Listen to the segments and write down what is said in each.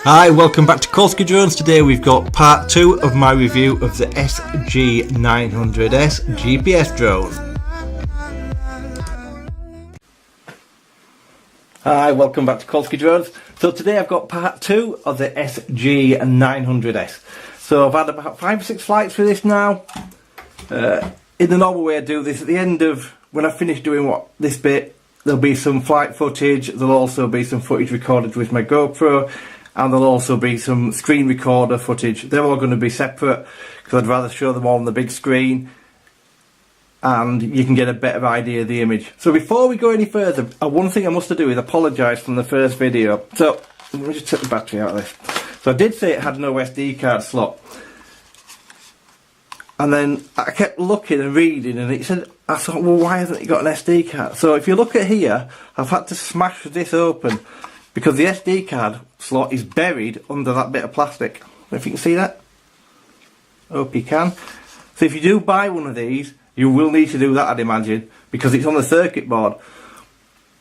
Hi, welcome back to Kolsky Drones. Today we've got part 2 of my review of the SG900S GPS drone. Hi, welcome back to Kolsky Drones. So today I've got part 2 of the SG900S. So I've had about 5 or 6 flights for this now. In the normal way I do this, at the end of, when I finish doing this bit, there'll be some flight footage, there'll also be some footage recorded with my GoPro, and there'll also be some screen recorder footage. They're all going to be separate because I'd rather show them all on the big screen and you can get a better idea of the image. So before we go any further, one thing I must do is apologise from the first video. So let me just take the battery out of this. So I did say it had no SD card slot, and then I kept looking and reading and it said, I thought, well, why hasn't it got an SD card? So if you look at here, I've had to smash this open because the SD card slot is buried under that bit of plastic. If you can see that, hope you can. So if you do buy one of these, you will need to do that, I'd imagine, because it's on the circuit board.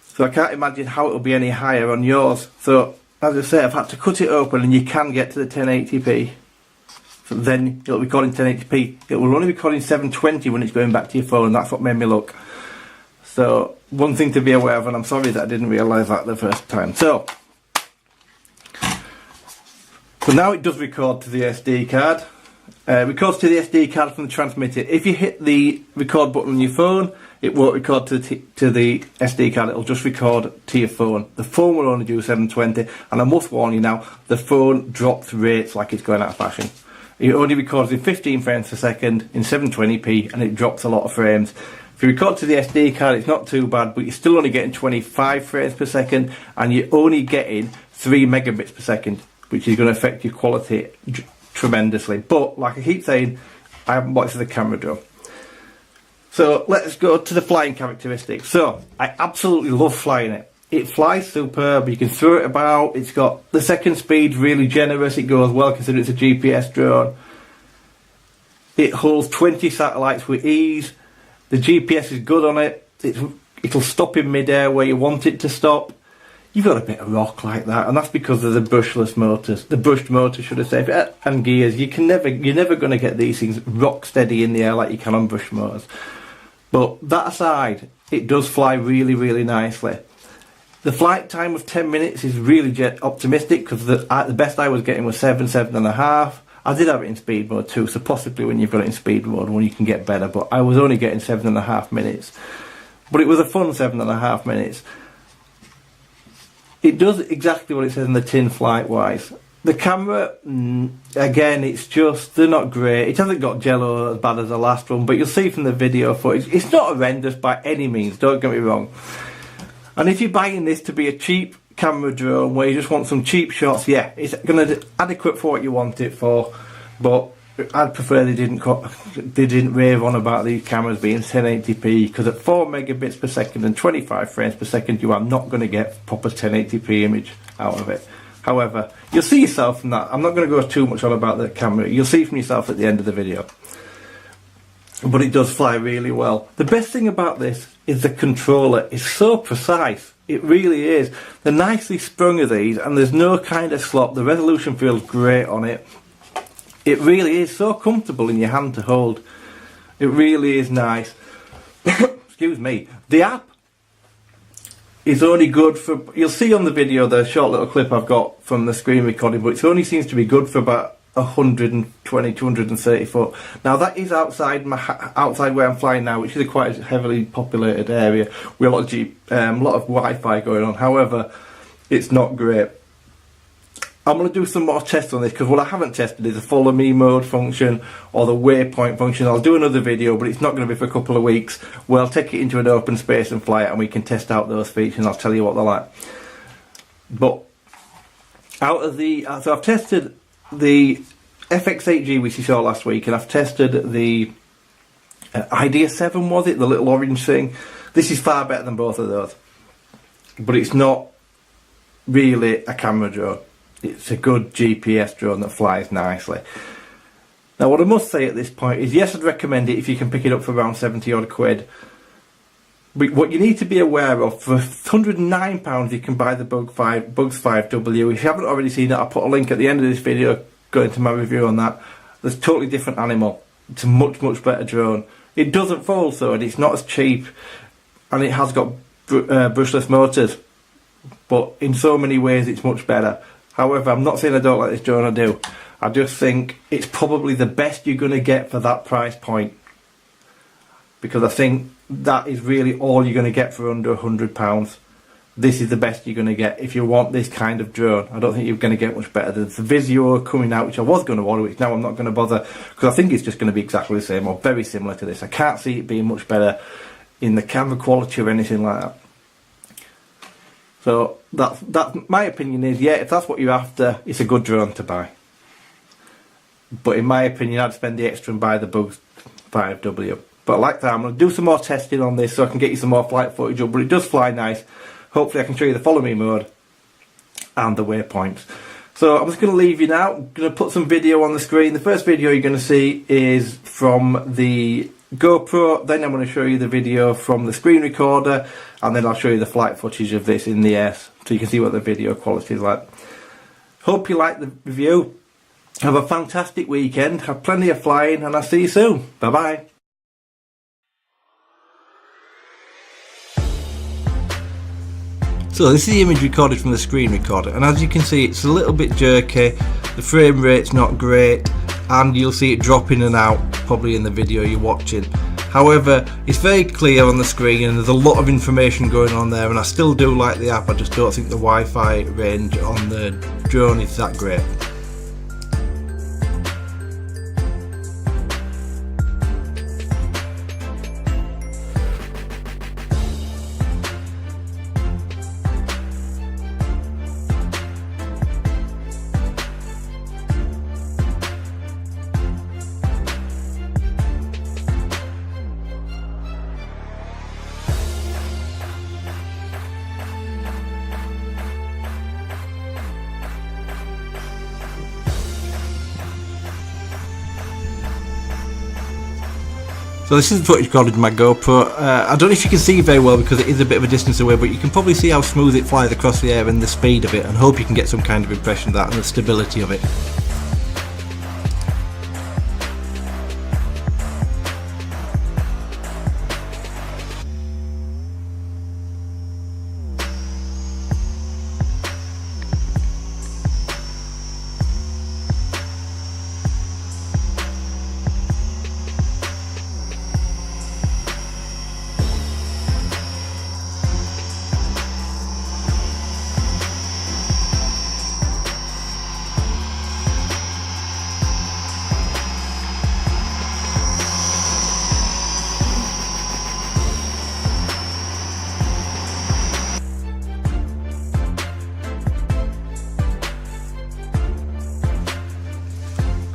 So I can't imagine how it'll be any higher on yours. So as I say, I've had to cut it open, and you can get to the 1080p. So then it'll record in 1080p. It will only record in 720 when it's going back to your phone, and that's what made me look. So one thing to be aware of, and I'm sorry that I didn't realise that the first time. So now it does record to the SD card. Records to the SD card from the transmitter. If you hit the record button on your phone, it won't record to the SD card, it'll just record to your phone. The phone will only do 720, and I must warn you now, the phone drops rates like it's going out of fashion. It only records in 15 frames per second in 720p, and it drops a lot of frames. If you record to the SD card, it's not too bad, but you're still only getting 25 frames per second, and you're only getting 3 megabits per second, which is going to affect your quality tremendously. But like I keep saying, I haven't watched the camera drone. So let's go to the flying characteristics. So I absolutely love flying it. It flies superb. You can throw it about. It's got the second speed really generous. It goes well considering it's a GPS drone. It holds 20 satellites with ease. The GPS is good on it. It'll stop in midair where you want it to stop. You've got a bit of rock like that, and that's because of the brushless motors. The brushed motor, should I say, and gears. You're never going to get these things rock steady in the air like you can on brush motors. But that aside, it does fly really, really nicely. The flight time of 10 minutes is really optimistic because the best I was getting was 7.5. I did have it in speed mode too, so possibly when you've got it in speed mode, when you can get better. But I was only getting 7.5 minutes. But it was a fun 7.5 minutes. It does exactly what it says in the tin flight-wise. The camera, again, it's just, they're not great. It hasn't got jello as bad as the last one, but you'll see from the video footage, it's not horrendous by any means, don't get me wrong. And if you're buying this to be a cheap camera drone where you just want some cheap shots, yeah, it's going to be adequate for what you want it for, but I'd prefer they didn't rave on about these cameras being 1080p, because at 4 megabits per second and 25 frames per second you are not going to get proper 1080p image out of it. However, you'll see yourself from that. I'm not going to go too much on about the camera. You'll see from yourself at the end of the video. But it does fly really well. The best thing about this is the controller is so precise. It really is. They're nicely sprung of these, and there's no kind of slop. The resolution feels great on it. It really is so comfortable in your hand to hold. It really is nice. Excuse me. The app is only good for, you'll see on the video the short little clip I've got from the screen recording, but it only seems to be good for about 120, 230 foot. Now that is outside where I'm flying now, which is a quite heavily populated area with a lot of Wi-Fi going on. However, it's not great. I'm going to do some more tests on this, because what I haven't tested is the follow me mode function or the waypoint function. I'll do another video, but it's not going to be for a couple of weeks, where I'll take it into an open space and fly it, and we can test out those features, and I'll tell you what they're like. But out of the, so I've tested the FX8G which you saw last week, and I've tested the Idea 7, was it? The little orange thing. This is far better than both of those, but it's not really a camera drone. It's a good GPS drone that flies nicely. Now what I must say at this point is, yes, I'd recommend it if you can pick it up for around 70 odd quid. But what you need to be aware of, for £109 you can buy the Bugs 5W. If you haven't already seen it, I'll put a link at the end of this video going to my review on that. There's a totally different animal. It's a much, much better drone. It doesn't fold though, and it's not as cheap, and it has got brushless motors, but in so many ways it's much better. However, I'm not saying I don't like this drone, I do. I just think it's probably the best you're going to get for that price point, because I think that is really all you're going to get for under £100. This is the best you're going to get if you want this kind of drone. I don't think you're going to get much better. There's the Vizio coming out, which I was going to order, which now I'm not going to bother, because I think it's just going to be exactly the same or very similar to this. I can't see it being much better in the camera quality or anything like that. So that's my opinion is, yeah, if that's what you're after, it's a good drone to buy. But in my opinion, I'd spend the extra and buy the Bugs 5W. But like that, I'm going to do some more testing on this so I can get you some more flight footage up. But it does fly nice. Hopefully I can show you the follow me mode and the waypoints. So I'm just going to leave you now. I'm going to put some video on the screen. The first video you're going to see is from the GoPro. Then I'm going to show you the video from the screen recorder. And then I'll show you the flight footage of this in the air, so you can see what the video quality is like. Hope you like the review. Have a fantastic weekend. Have plenty of flying, and I'll see you soon. Bye bye. So this is the image recorded from the screen recorder, and as you can see it's a little bit jerky, the frame rate's not great, and you'll see it drop in and out probably in the video you're watching. However, it's very clear on the screen and there's a lot of information going on there, and I still do like the app. I just don't think the Wi-Fi range on the drone is that great. So this is the footage recorded with my GoPro. I don't know if you can see very well because it is a bit of a distance away, but you can probably see how smooth it flies across the air and the speed of it, and hope you can get some kind of impression of that and the stability of it.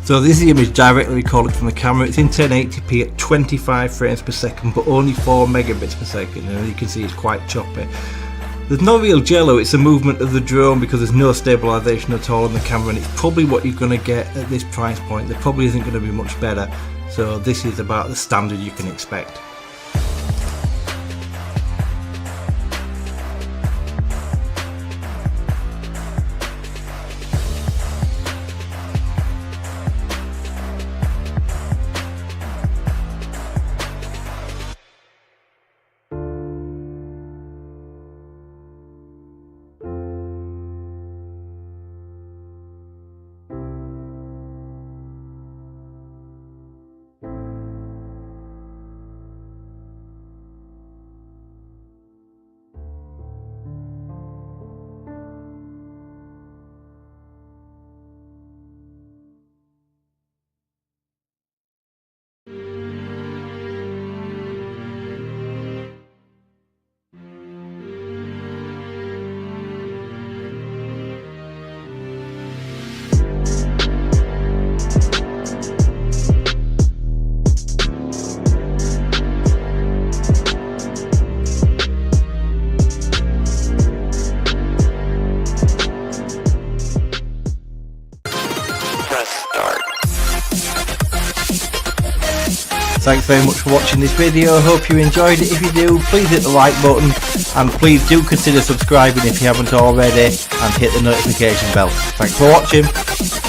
So this is the image directly recorded from the camera. It's in 1080p at 25 frames per second, but only 4 megabits per second, and you can see it's quite choppy. There's no real jello, it's a movement of the drone because there's no stabilisation at all on the camera, and it's probably what you're going to get at this price point. There probably isn't going to be much better, so this is about the standard you can expect. Thanks very much for watching this video. I hope you enjoyed it. If you do, please hit the like button, and please do consider subscribing if you haven't already, and hit the notification bell. Thanks for watching.